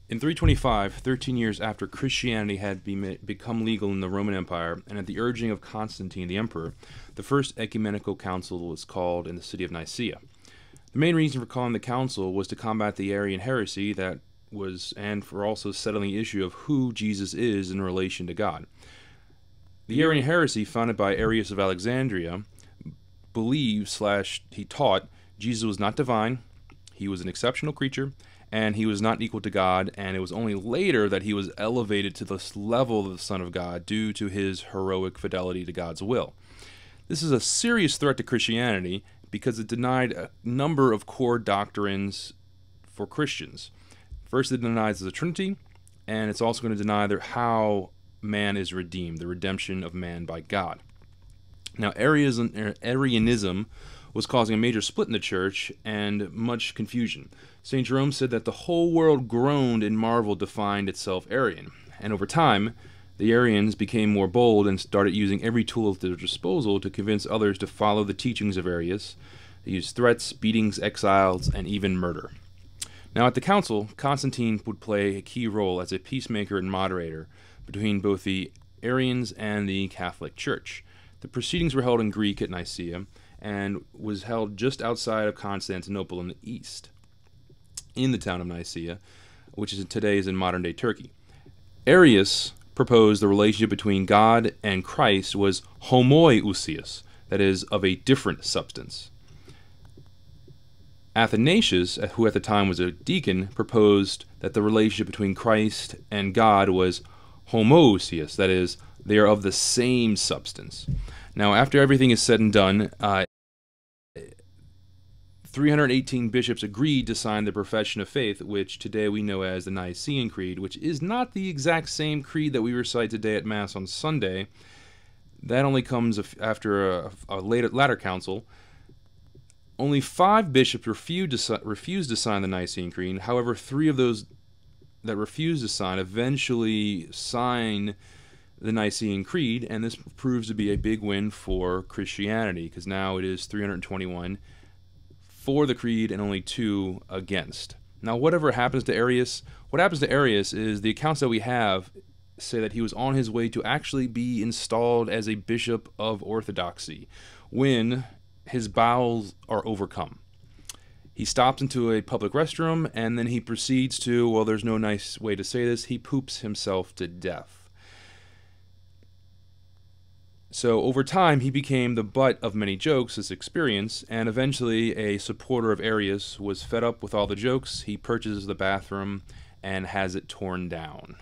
In 325, 13 years after Christianity had become legal in the Roman Empire, and at the urging of Constantine the emperor, the first ecumenical council was called in the city of Nicaea. The main reason for calling the council was to combat the Arian heresy and for also settling the issue of who Jesus is in relation to God. The Arian heresy, founded by Arius of Alexandria, he taught Jesus was not divine, he was an exceptional creature, and he was not equal to God, and it was only later that he was elevated to this level of the Son of God due to his heroic fidelity to God's will. This is a serious threat to Christianity because it denied a number of core doctrines for Christians. First, it denies the Trinity, and it's also going to deny how man is redeemed, the redemption of man by God. Now, Arianism was causing a major split in the church and much confusion. St. Jerome said that the whole world groaned and marveled to find itself Arian. And over time, the Arians became more bold and started using every tool at their disposal to convince others to follow the teachings of Arius. They used threats, beatings, exiles, and even murder. Now, at the council, Constantine would play a key role as a peacemaker and moderator between both the Arians and the Catholic Church. The proceedings were held in Greek at Nicaea and was held just outside of Constantinople in the east, in the town of Nicaea, which today is in modern-day Turkey. Arius proposed the relationship between God and Christ was homoousios, that is, of a different substance. Athanasius, who at the time was a deacon, proposed that the relationship between Christ and God was homoousios, that is, they are of the same substance. Now, after everything is said and done, 318 bishops agreed to sign the Profession of Faith, which today we know as the Nicene Creed, which is not the exact same creed that we recite today at Mass on Sunday. That only comes after a latter council. Only 5 bishops refused to sign the Nicene Creed. However, 3 of those that refused to sign eventually signed the Nicene Creed, and this proves to be a big win for Christianity, because now it is 321 for the creed and only 2 against. Now, whatever happens to Arius, what happens to Arius is the accounts that we have say that he was on his way to actually be installed as a bishop of orthodoxy when his bowels are overcome. He stops into a public restroom, and then he proceeds to, well, there's no nice way to say this, he poops himself to death. So over time, he became the butt of many jokes, this experience, and eventually a supporter of Arius was fed up with all the jokes. He purchases the bathroom and has it torn down.